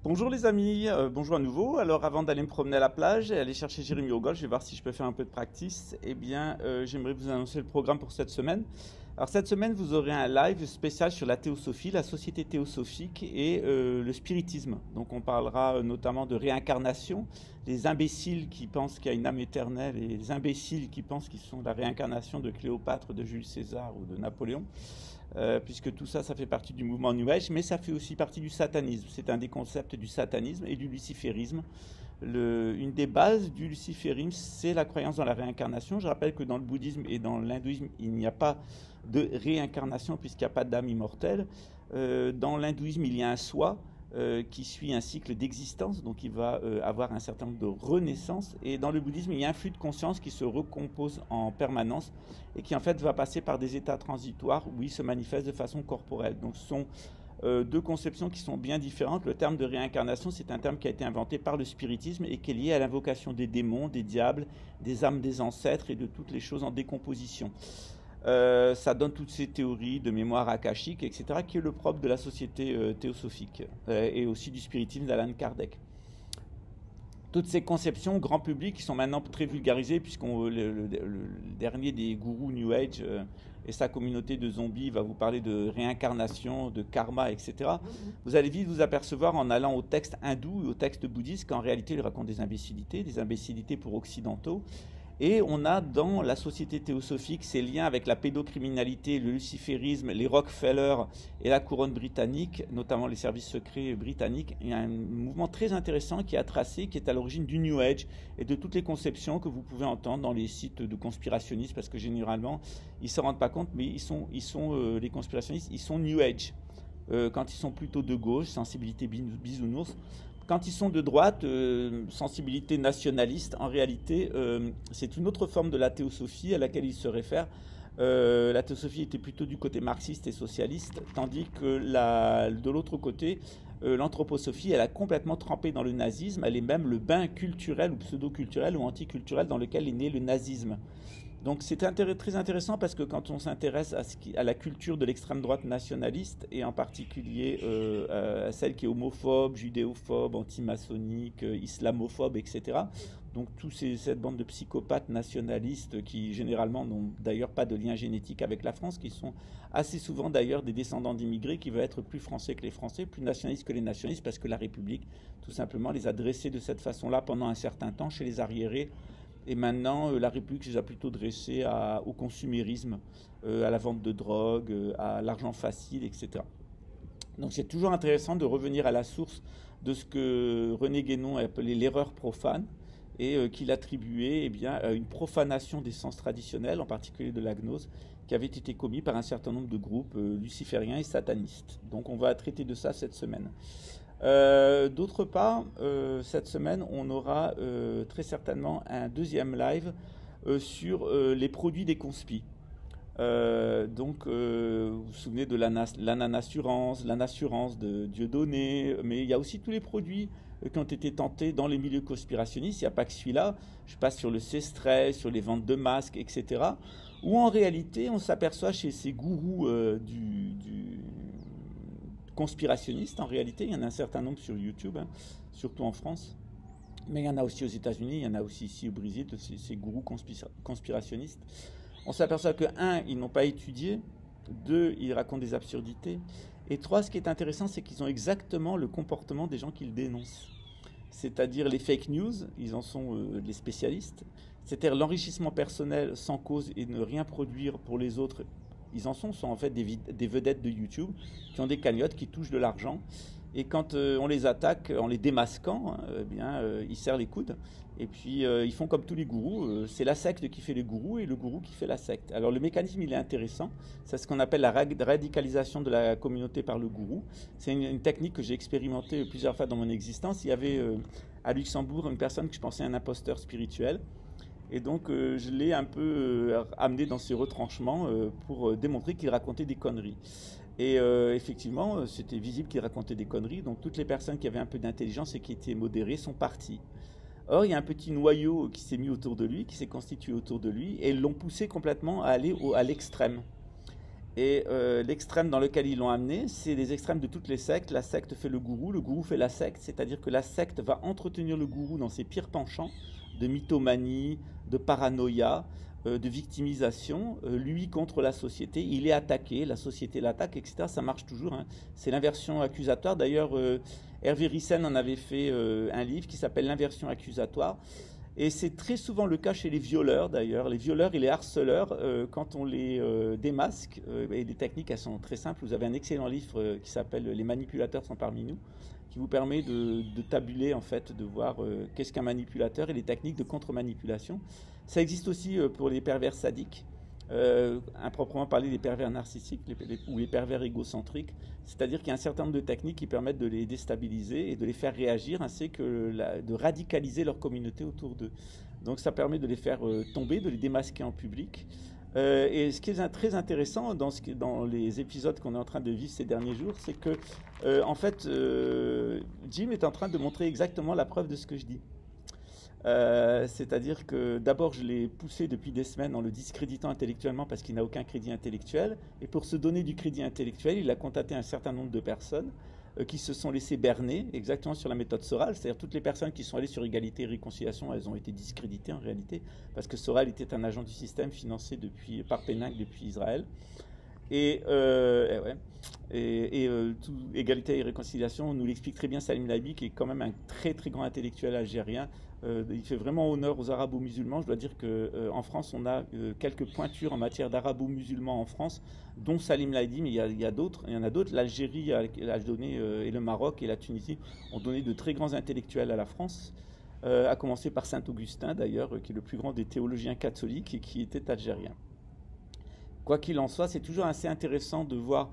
Bonjour les amis, bonjour à nouveau. Alors avant d'aller me promener à la plage et aller chercher Jérémy au golf, je vais voir si je peux faire un peu de practice. Eh bien, j'aimerais vous annoncer le programme pour cette semaine. Alors cette semaine, vous aurez un live spécial sur la théosophie, la société théosophique et le spiritisme. Donc on parlera notamment de réincarnation, les imbéciles qui pensent qu'il y a une âme éternelle et les imbéciles qui pensent qu'ils sont la réincarnation de Cléopâtre, de Jules César ou de Napoléon. Puisque tout ça, ça fait partie du mouvement New Age, mais ça fait aussi partie du satanisme. C'est un des concepts du satanisme et du luciférisme. Une des bases du luciférisme, c'est la croyance dans la réincarnation. Je rappelle que dans le bouddhisme et dans l'hindouisme, il n'y a pas de réincarnation puisqu'il n'y a pas d'âme immortelle. Dans l'hindouisme, il y a un soi qui suit un cycle d'existence, donc il va avoir un certain nombre de renaissances. Et dans le bouddhisme, il y a un flux de conscience qui se recompose en permanence et qui en fait va passer par des états transitoires où il se manifeste de façon corporelle. Donc ce sont deux conceptions qui sont bien différentes. Le terme de réincarnation, c'est un terme qui a été inventé par le spiritisme et qui est lié à l'invocation des démons, des diables, des âmes des ancêtres et de toutes les choses en décomposition. Ça donne toutes ces théories de mémoire akashique, etc., qui est le propre de la société théosophique et aussi du spiritisme d'Alan Kardec. Toutes ces conceptions grand public qui sont maintenant très vulgarisées, puisqu'on le dernier des gourous New Age et sa communauté de zombies va vous parler de réincarnation, de karma, etc. Vous allez vite vous apercevoir en allant au texte hindou et au texte bouddhiste qu'en réalité il raconte des imbécilités pour occidentaux. Et on a dans la société théosophique ces liens avec la pédocriminalité, le luciférisme, les Rockefeller et la couronne britannique, notamment les services secrets britanniques. Il y a un mouvement très intéressant qui a tracé, qui est à l'origine du New Age et de toutes les conceptions que vous pouvez entendre dans les sites de conspirationnistes, parce que généralement, ils ne se rendent pas compte, mais les conspirationnistes, ils sont New Age. Quand ils sont plutôt de gauche, sensibilité bisounours. Quand ils sont de droite, sensibilité nationaliste, en réalité, c'est une autre forme de la théosophie à laquelle ils se réfèrent. La théosophie était plutôt du côté marxiste et socialiste, tandis que de l'autre côté, l'anthroposophie, elle a complètement trempé dans le nazisme. Elle est même le bain culturel ou pseudo-culturel ou anticulturel dans lequel est né le nazisme. Donc c'est très intéressant parce que quand on s'intéresse à la culture de l'extrême droite nationaliste, et en particulier à celle qui est homophobe, judéophobe, antimaçonnique, islamophobe, etc., donc cette bande de psychopathes nationalistes qui généralement n'ont d'ailleurs pas de lien génétique avec la France, qui sont assez souvent d'ailleurs des descendants d'immigrés qui veulent être plus français que les Français, plus nationalistes que les nationalistes, parce que la République tout simplement les a dressés de cette façon-là pendant un certain temps chez les arriérés. Et maintenant, la République les a plutôt dressés au consumérisme, à la vente de drogue, à l'argent facile, etc. Donc c'est toujours intéressant de revenir à la source de ce que René Guénon a appelé l'erreur profane et qu'il attribuait à une profanation des sens traditionnels, en particulier de la gnose, qui avait été commis par un certain nombre de groupes lucifériens et satanistes. Donc on va traiter de ça cette semaine. D'autre part, cette semaine, on aura très certainement un deuxième live sur les produits des conspis. Vous vous souvenez de l'anassurance, l'anassurance de Dieudonné, mais il y a aussi tous les produits qui ont été tentés dans les milieux conspirationnistes. Il n'y a pas que celui-là. Je passe sur le C-stress, sur les ventes de masques, etc. Où en réalité, on s'aperçoit chez ces gourous conspirationnistes, en réalité, il y en a un certain nombre sur YouTube, surtout en France, mais il y en a aussi aux États-Unis, il y en a aussi ici au Brésil, de ces gourous conspirationnistes. On s'aperçoit que, un, ils n'ont pas étudié, deux, ils racontent des absurdités, et trois, ce qui est intéressant, c'est qu'ils ont exactement le comportement des gens qu'ils dénoncent. C'est-à-dire les fake news, ils en sont les spécialistes, c'est-à-dire l'enrichissement personnel sans cause et ne rien produire pour les autres. Ils sont en fait des vedettes de YouTube qui ont des cagnottes, qui touchent de l'argent. Et quand on les attaque en les démasquant, ils serrent les coudes. Et puis ils font comme tous les gourous. C'est la secte qui fait les gourous et le gourou qui fait la secte. Alors le mécanisme, il est intéressant. C'est ce qu'on appelle la radicalisation de la communauté par le gourou. C'est une technique que j'ai expérimentée plusieurs fois dans mon existence. Il y avait à Luxembourg une personne que je pensais un imposteur spirituel. Et donc, je l'ai un peu amené dans ses retranchements pour démontrer qu'il racontait des conneries. Et effectivement, c'était visible qu'il racontait des conneries. Donc, toutes les personnes qui avaient un peu d'intelligence et qui étaient modérées sont parties. Or, il y a un petit noyau qui s'est mis autour de lui, qui s'est constitué autour de lui, et ils l'ont poussé complètement à aller à l'extrême. Et l'extrême dans lequel ils l'ont amené, c'est les extrêmes de toutes les sectes. La secte fait le gourou fait la secte, c'est-à-dire que la secte va entretenir le gourou dans ses pires penchants de mythomanie, de paranoïa, de victimisation, lui contre la société. Il est attaqué, la société l'attaque, etc. Ça marche toujours, hein. C'est l'inversion accusatoire. D'ailleurs, Hervé Ryssen en avait fait un livre qui s'appelle L'inversion accusatoire. Et c'est très souvent le cas chez les violeurs d'ailleurs. Les violeurs et les harceleurs, quand on les démasque, et les techniques elles sont très simples. Vous avez un excellent livre qui s'appelle Les manipulateurs sont parmi nous, qui vous permet de tabuler en fait, de voir qu'est-ce qu'un manipulateur et les techniques de contre-manipulation. Ça existe aussi pour les pervers sadiques. Improprement parler des pervers narcissiques ou les pervers égocentriques, c'est-à-dire qu'il y a un certain nombre de techniques qui permettent de les déstabiliser et de les faire réagir, ainsi que de radicaliser leur communauté autour d'eux. Donc ça permet de les faire tomber, de les démasquer en public. Et ce qui est très intéressant dans les épisodes qu'on est en train de vivre ces derniers jours, c'est que en fait, Jim est en train de montrer exactement la preuve de ce que je dis. C'est-à-dire que d'abord je l'ai poussé depuis des semaines en le discréditant intellectuellement parce qu'il n'a aucun crédit intellectuel, et pour se donner du crédit intellectuel il a contacté un certain nombre de personnes qui se sont laissées berner exactement sur la méthode Soral, c'est-à-dire toutes les personnes qui sont allées sur Égalité et Réconciliation, elles ont été discréditées en réalité, parce que Soral était un agent du système financé par Pénac depuis Israël. Égalité et Réconciliation nous l'explique très bien Salim Laibi, qui est quand même un très très grand intellectuel algérien. Il fait vraiment honneur aux arabo-musulmans. Je dois dire qu'en France, on a quelques pointures en matière d'arabo-musulmans en France, dont Salim Laibi, mais il y en a d'autres. L'Algérie a donné, et le Maroc et la Tunisie ont donné de très grands intellectuels à la France, à commencer par Saint-Augustin d'ailleurs, qui est le plus grand des théologiens catholiques et qui était algérien. Quoi qu'il en soit, c'est toujours assez intéressant de voir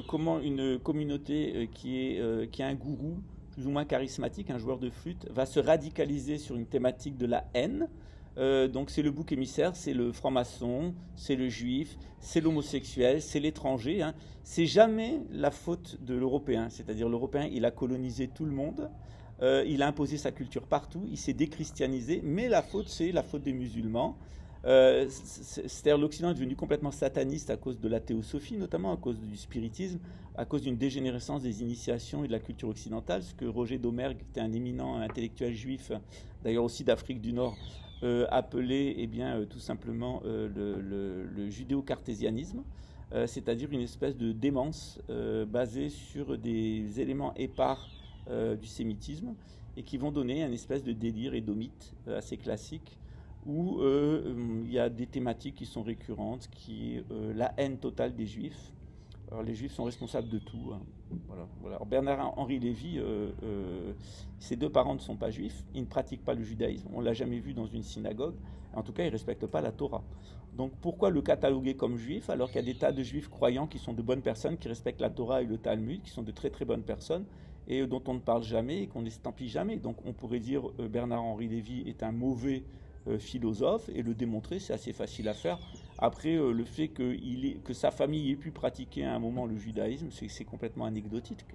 comment une communauté qui a un gourou plus ou moins charismatique, un joueur de flûte, va se radicaliser sur une thématique de la haine. Donc c'est le bouc émissaire, c'est le franc-maçon, c'est le juif, c'est l'homosexuel, c'est l'étranger, hein. C'est jamais la faute de l'Européen, c'est-à-dire l'Européen, il a colonisé tout le monde, il a imposé sa culture partout, il s'est déchristianisé, mais la faute, c'est la faute des musulmans. C'est-à-dire l'Occident est devenu complètement sataniste à cause de la théosophie, notamment à cause du spiritisme, à cause d'une dégénérescence des initiations et de la culture occidentale, ce que Roger Domergue, qui était un éminent intellectuel juif, d'ailleurs aussi d'Afrique du Nord, appelait tout simplement le judéo-cartésianisme, c'est-à-dire une espèce de démence basée sur des éléments épars du sémitisme, et qui vont donner une espèce de délire édomite assez classique, où il y a des thématiques qui sont récurrentes, qui est la haine totale des juifs. Alors, les juifs sont responsables de tout, hein. Voilà. Alors, Bernard-Henri Lévy, ses deux parents ne sont pas juifs, ils ne pratiquent pas le judaïsme, on ne l'a jamais vu dans une synagogue, en tout cas ils ne respectent pas la Torah. Donc pourquoi le cataloguer comme juif alors qu'il y a des tas de juifs croyants qui sont de bonnes personnes, qui respectent la Torah et le Talmud, qui sont de très très bonnes personnes, et dont on ne parle jamais et qu'on n'estampille jamais. Donc on pourrait dire Bernard-Henri Lévy est un mauvais philosophe, et le démontrer c'est assez facile à faire. Après le fait que sa famille ait pu pratiquer à un moment le judaïsme, c'est complètement anecdotique.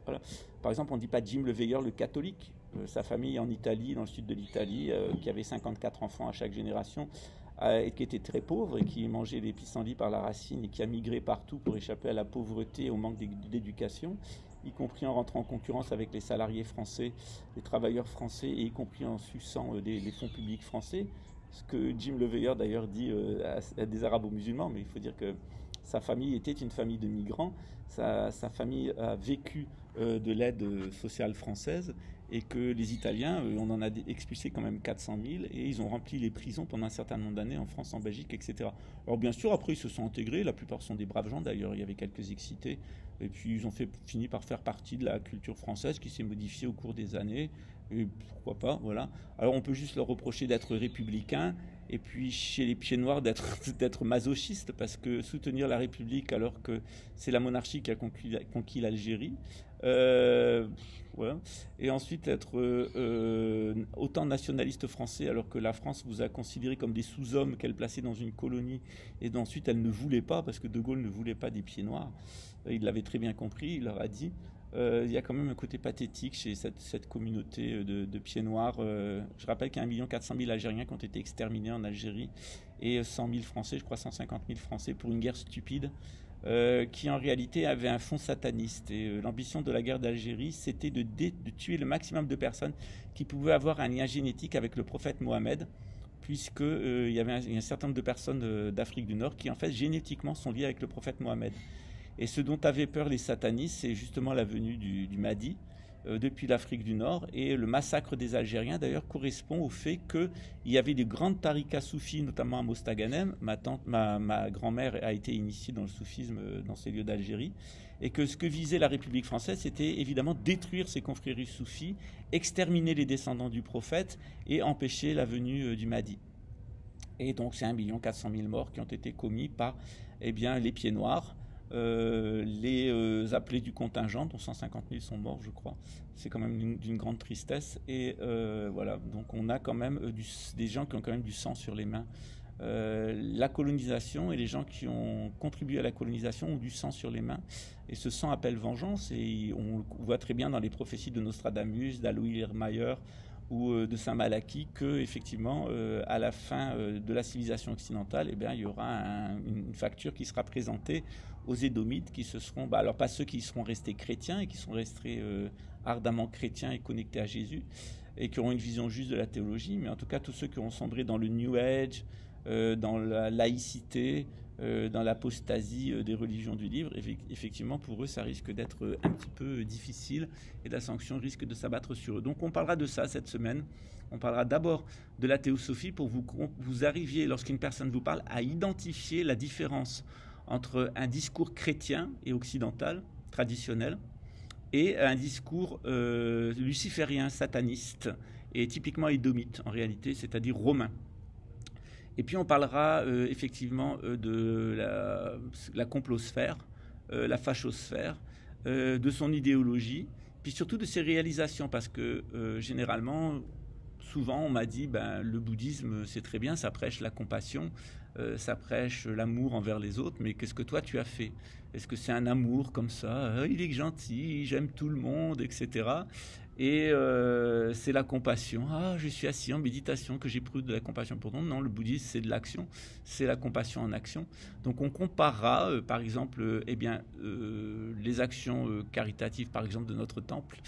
Voilà. Par exemple, on ne dit pas Jim le Veilleur le catholique. Sa famille en Italie, dans le sud de l'Italie, qui avait 54 enfants à chaque génération, et qui était très pauvre et qui mangeait les pissenlits par la racine, et qui a migré partout pour échapper à la pauvreté et au manque d'éducation, y compris en rentrant en concurrence avec les salariés français, les travailleurs français, et y compris en suçant les fonds publics français. Ce que Jim le Veilleur d'ailleurs dit à des arabo-musulmans, mais il faut dire que sa famille était une famille de migrants, sa famille a vécu de l'aide sociale française, et que les Italiens, on en a expulsé quand même 400 000, et ils ont rempli les prisons pendant un certain nombre d'années en France, en Belgique, etc. Alors bien sûr, après ils se sont intégrés, la plupart sont des braves gens d'ailleurs, il y avait quelques excités, et puis ils ont fini par faire partie de la culture française qui s'est modifiée au cours des années, et pourquoi pas, voilà. Alors on peut juste leur reprocher d'être républicains, et puis chez les pieds noirs d'être masochistes, parce que soutenir la République alors que c'est la monarchie qui a conquis l'Algérie, voilà. Et ensuite être autant nationaliste français alors que la France vous a considéré comme des sous-hommes qu'elle plaçait dans une colonie, et ensuite elle ne voulait pas, parce que De Gaulle ne voulait pas des pieds noirs, il l'avait très bien compris, il leur a dit. Il y a quand même un côté pathétique chez cette communauté de pieds noirs. Je rappelle qu'il y a 1 400 000 Algériens qui ont été exterminés en Algérie, et 100 000 Français, je crois 150 000 Français, pour une guerre stupide qui en réalité avait un fond sataniste. Et l'ambition de la guerre d'Algérie, c'était de tuer le maximum de personnes qui pouvaient avoir un lien génétique avec le prophète Mohammed, puisqu'il y avait un certain nombre de personnes d'Afrique du Nord qui en fait génétiquement sont liées avec le prophète Mohammed. Et ce dont avaient peur les satanistes, c'est justement la venue du Mahdi depuis l'Afrique du Nord. Et le massacre des Algériens, d'ailleurs, correspond au fait qu'il y avait des grandes tarikas soufis, notamment à Mostaganem. Ma grand-mère a été initiée dans le soufisme dans ces lieux d'Algérie. Et que ce que visait la République française, c'était évidemment détruire ces confréries soufis, exterminer les descendants du prophète et empêcher la venue du Mahdi. Et donc, c'est 1 400 000 morts qui ont été commis par les Pieds Noirs. Les appelés du contingent, dont 150 000 sont morts, je crois. C'est quand même d'une grande tristesse. Et voilà, donc on a quand même des gens qui ont quand même du sang sur les mains. La colonisation et les gens qui ont contribué à la colonisation ont du sang sur les mains. Et ce sang appelle vengeance. Et on voit très bien dans les prophéties de Nostradamus, d'Aloïl Mayer ou de Saint-Malachie que effectivement à la fin de la civilisation occidentale, il y aura une facture qui sera présentée aux Édomites qui se seront, alors pas ceux qui seront restés chrétiens et qui sont restés ardemment chrétiens et connectés à Jésus et qui auront une vision juste de la théologie, mais en tout cas tous ceux qui auront sombré dans le New Age, dans la laïcité, dans l'apostasie des religions du livre, effectivement pour eux ça risque d'être un petit peu difficile et la sanction risque de s'abattre sur eux. Donc on parlera de ça cette semaine. On parlera d'abord de la théosophie pour vous arriviez, lorsqu'une personne vous parle, à identifier la différence entre un discours chrétien et occidental, traditionnel, et un discours luciférien, sataniste, et typiquement édomite en réalité, c'est-à-dire romain. Et puis on parlera effectivement de la complosphère, la fachosphère, de son idéologie, puis surtout de ses réalisations, parce que généralement, souvent on m'a dit le bouddhisme c'est très bien, ça prêche la compassion, ça prêche l'amour envers les autres, mais qu'est-ce que toi tu as fait? Est-ce que c'est un amour comme ça, il est gentil, j'aime tout le monde, etc. Et c'est la compassion. Ah, je suis assis en méditation que j'éprouve de la compassion pour d'autres. Non, le bouddhisme, c'est de l'action. C'est la compassion en action. Donc, on comparera, par exemple, les actions caritatives, par exemple, de notre temple.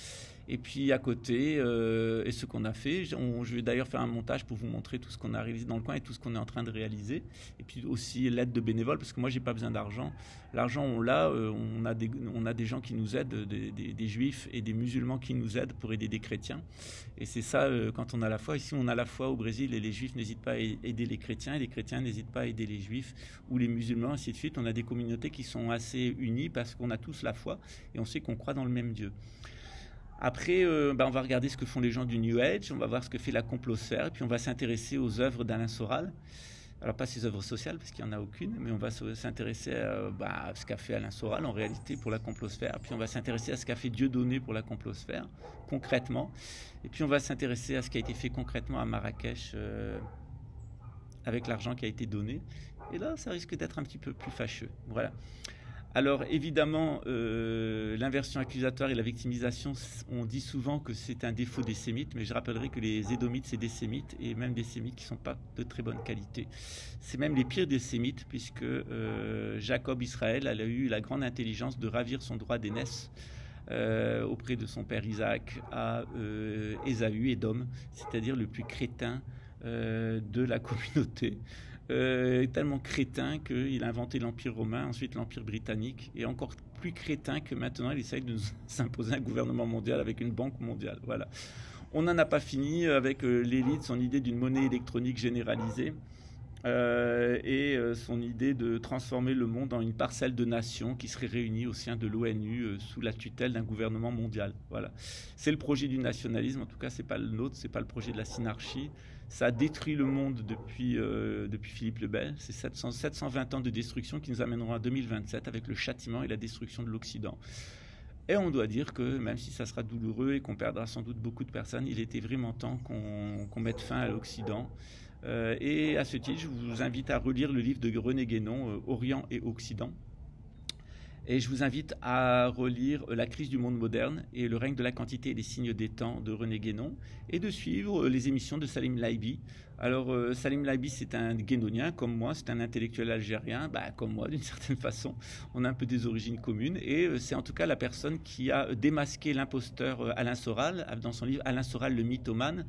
Et puis, à côté, et ce qu'on a fait. Je vais d'ailleurs faire un montage pour vous montrer tout ce qu'on a réalisé dans le coin et tout ce qu'on est en train de réaliser. Et puis aussi l'aide de bénévoles, parce que moi, j'ai pas besoin d'argent. L'argent, on l'a. On a des gens qui nous aident, des juifs et des musulmans qui nous aident pour aider des chrétiens. Et c'est ça, quand on a la foi. Ici, on a la foi au Brésil et les juifs n'hésitent pas à aider les chrétiens et les chrétiens n'hésitent pas à aider les juifs ou les musulmans, ainsi de suite. On a des communautés qui sont assez unies parce qu'on a tous la foi et on sait qu'on croit dans le même Dieu. Après, on va regarder ce que font les gens du New Age, on va voir ce que fait la complosphère, et puis on va s'intéresser aux œuvres d'Alain Soral. Alors pas ses œuvres sociales, parce qu'il n'y en a aucune, mais on va s'intéresser à ce qu'a fait Alain Soral en réalité pour la complosphère. Puis on va s'intéresser à ce qu'a fait Dieudonné pour la complosphère, concrètement. Et puis on va s'intéresser à ce qui a été fait concrètement à Marrakech avec l'argent qui a été donné. Et là, ça risque d'être un petit peu plus fâcheux. Voilà. Alors évidemment, l'inversion accusatoire et la victimisation, on dit souvent que c'est un défaut des sémites, mais je rappellerai que les édomites, c'est des sémites, et même des sémites qui ne sont pas de très bonne qualité. C'est même les pires des sémites, puisque Jacob Israël a eu la grande intelligence de ravir son droit d'aînesse auprès de son père Isaac à Ésaü, Édom, c'est-à-dire le plus crétin de la communauté. Tellement crétin qu'il a inventé l'Empire romain, ensuite l'Empire britannique, et encore plus crétin que maintenant il essaye de nous s'imposer un gouvernement mondial avec une banque mondiale. Voilà. On n'en a pas fini avec l'élite, son idée d'une monnaie électronique généralisée et son idée de transformer le monde en une parcelle de nations qui serait réunie au sein de l'ONU sous la tutelle d'un gouvernement mondial. Voilà. C'est le projet du nationalisme, en tout cas c'est pas le nôtre, c'est pas le projet de la synarchie. Ça a détruit le monde depuis Philippe le Bel. C'est 720 ans de destruction qui nous amèneront à 2027 avec le châtiment et la destruction de l'Occident. Et on doit dire que même si ça sera douloureux et qu'on perdra sans doute beaucoup de personnes, il était vraiment temps qu'on mette fin à l'Occident. Et à ce titre, je vous invite à relire le livre de René Guénon, Orient et Occident. Et je vous invite à relire La crise du monde moderne et Le règne de la quantité et des signes des temps de René Guénon, et de suivre les émissions de Salim Laibi. Alors, Salim Laibi, c'est un guénonien comme moi, c'est un intellectuel algérien, comme moi d'une certaine façon. On a un peu des origines communes, et c'est en tout cas la personne qui a démasqué l'imposteur Alain Soral dans son livre Alain Soral, le mythomane.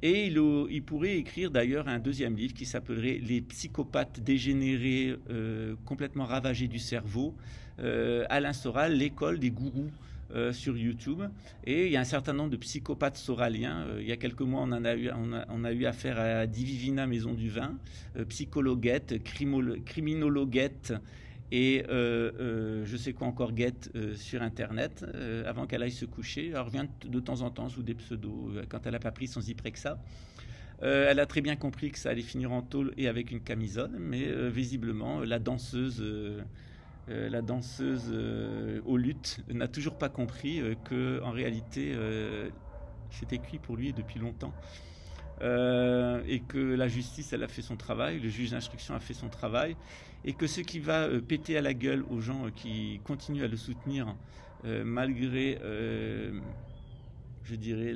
Et il pourrait écrire d'ailleurs un deuxième livre qui s'appellerait Les psychopathes dégénérés, complètement ravagés du cerveau. Alain Soral, l'école des gourous, sur YouTube. Et il y a un certain nombre de psychopathes soraliens. Il y a quelques mois, on a eu affaire à Divivina Maison du Vin, psychologuette, criminologuette, et je sais quoi encore, guette sur Internet, avant qu'elle aille se coucher. Elle revient de temps en temps sous des pseudos, quand elle n'a pas pris son Zyprexa. Elle a très bien compris que ça allait finir en tôle et avec une camisole, mais visiblement, la danseuse aux luttes n'a toujours pas compris qu'en réalité, c'était cuit pour lui depuis longtemps. Et que la justice, elle a fait son travail, le juge d'instruction a fait son travail, et que ce qui va péter à la gueule aux gens qui continuent à le soutenir, malgré, je dirais,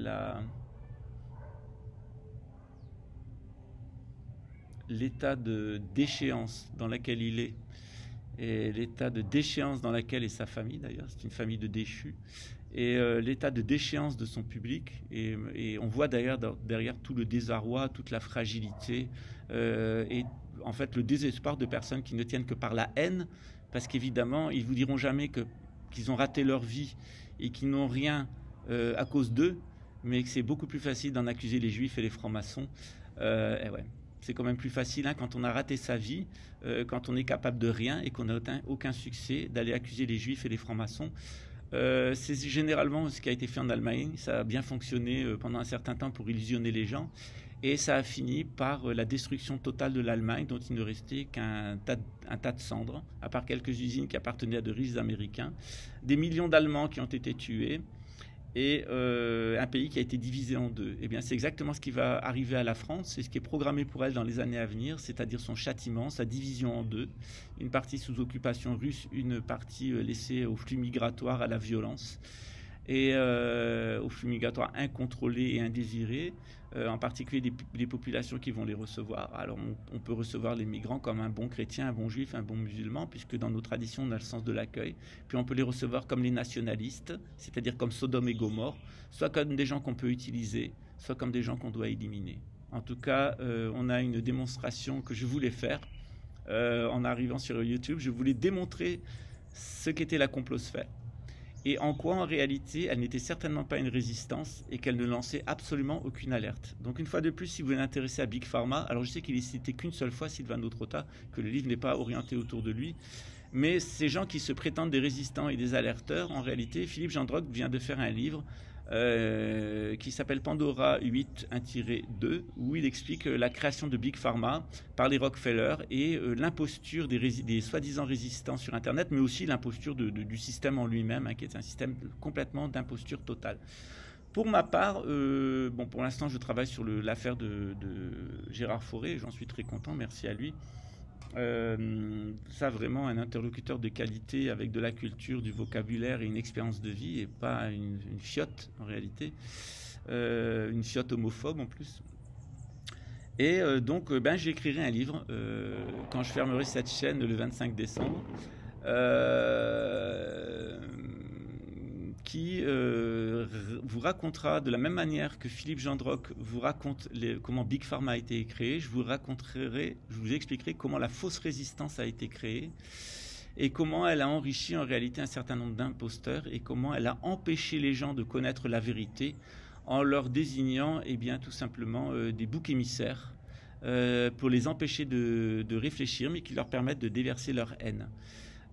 l'état de déchéance dans lequel il est, et l'état de déchéance dans lequel est sa famille d'ailleurs, c'est une famille de déchus, et l'état de déchéance de son public, et on voit d'ailleurs derrière tout le désarroi, toute la fragilité, et en fait le désespoir de personnes qui ne tiennent que par la haine, parce qu'évidemment ils vous diront jamais qu'ils ont raté leur vie et qu'ils n'ont rien à cause d'eux, mais que c'est beaucoup plus facile d'en accuser les juifs et les francs-maçons. Et ouais. C'est quand même plus facile quand on a raté sa vie, quand on est capable de rien et qu'on n'a aucun succès, d'aller accuser les juifs et les francs-maçons. C'est généralement ce qui a été fait en Allemagne. Ça a bien fonctionné pendant un certain temps pour illusionner les gens. Et ça a fini par la destruction totale de l'Allemagne, dont il ne restait qu'un tas de cendres, à part quelques usines qui appartenaient à de riches Américains. Des millions d'Allemands qui ont été tués. Et un pays qui a été divisé en deux. Eh bien, c'est exactement ce qui va arriver à la France, c'est ce qui est programmé pour elle dans les années à venir, c'est-à-dire son châtiment, sa division en deux, une partie sous occupation russe, une partie laissée au flux migratoire, à la violence, et au flux migratoire incontrôlé et indésiré, en particulier les populations qui vont les recevoir. Alors on peut recevoir les migrants comme un bon chrétien, un bon juif, un bon musulman, puisque dans nos traditions on a le sens de l'accueil. Puis on peut les recevoir comme les nationalistes, c'est-à-dire comme Sodome et Gomorrhe, soit comme des gens qu'on peut utiliser, soit comme des gens qu'on doit éliminer. En tout cas, on a une démonstration que je voulais faire en arrivant sur YouTube. Je voulais démontrer ce qu'était la complosphère, et en quoi en réalité elle n'était certainement pas une résistance et qu'elle ne lançait absolument aucune alerte. Donc une fois de plus, si vous vous intéressez à Big Pharma, alors je sais qu'il est cité qu'une seule fois, Sylvain Autrota, que le livre n'est pas orienté autour de lui, mais ces gens qui se prétendent des résistants et des alerteurs, en réalité, Philippe Gendrock vient de faire un livre qui s'appelle Pandora 8-2, où il explique la création de Big Pharma par les Rockefeller et l'imposture des soi-disant résistants sur Internet, mais aussi l'imposture du système en lui-même, qui est un système complètement d'imposture totale. Pour ma part, pour l'instant, je travaille sur l'affaire de Gérard Fauré, j'en suis très content, merci à lui. Ça, vraiment un interlocuteur de qualité avec de la culture, du vocabulaire et une expérience de vie, et pas une fiotte en réalité, une fiotte homophobe en plus. Et donc j'écrirai un livre quand je fermerai cette chaîne le 25 décembre, qui vous racontera de la même manière que Philippe Gendrock vous raconte comment Big Pharma a été créé. Je vous expliquerai comment la fausse résistance a été créée et comment elle a enrichi en réalité un certain nombre d'imposteurs et comment elle a empêché les gens de connaître la vérité en leur désignant tout simplement des boucs émissaires pour les empêcher de réfléchir, mais qui leur permettent de déverser leur haine.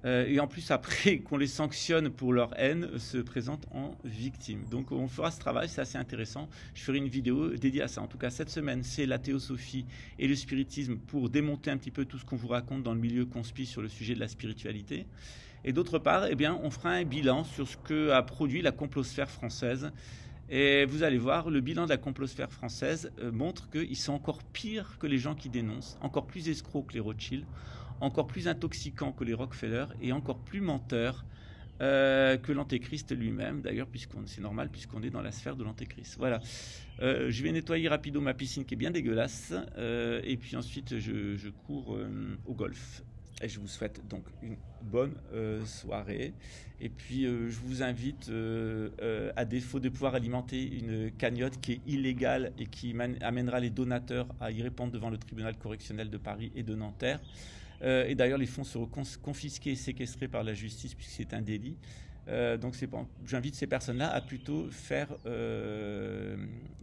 Et en plus, après qu'on les sanctionne pour leur haine, se présentent en victimes. Donc on fera ce travail, c'est assez intéressant. Je ferai une vidéo dédiée à ça. En tout cas, cette semaine, c'est la théosophie et le spiritisme pour démonter un petit peu tout ce qu'on vous raconte dans le milieu conspi sur le sujet de la spiritualité. Et d'autre part, on fera un bilan sur ce qu'a produit la complosphère française. Et vous allez voir, le bilan de la complosphère française montre qu'ils sont encore pires que les gens qui dénoncent, encore plus escrocs que les Rothschild, encore plus intoxicants que les Rockefeller et encore plus menteurs que l'antéchrist lui-même, d'ailleurs, c'est normal, puisqu'on est dans la sphère de l'antéchrist. Voilà. Je vais nettoyer rapido ma piscine qui est bien dégueulasse, et puis ensuite je cours au golf. Et je vous souhaite donc une bonne soirée. Et puis je vous invite, à défaut de pouvoir alimenter une cagnotte qui est illégale et qui amènera les donateurs à y répondre devant le tribunal correctionnel de Paris et de Nanterre. Et d'ailleurs, les fonds seront confisqués et séquestrés par la justice puisque c'est un délit. Donc j'invite ces personnes-là à plutôt faire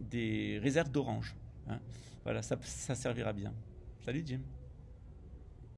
des réserves d'orange. Hein. Voilà, ça servira bien. Salut Jim.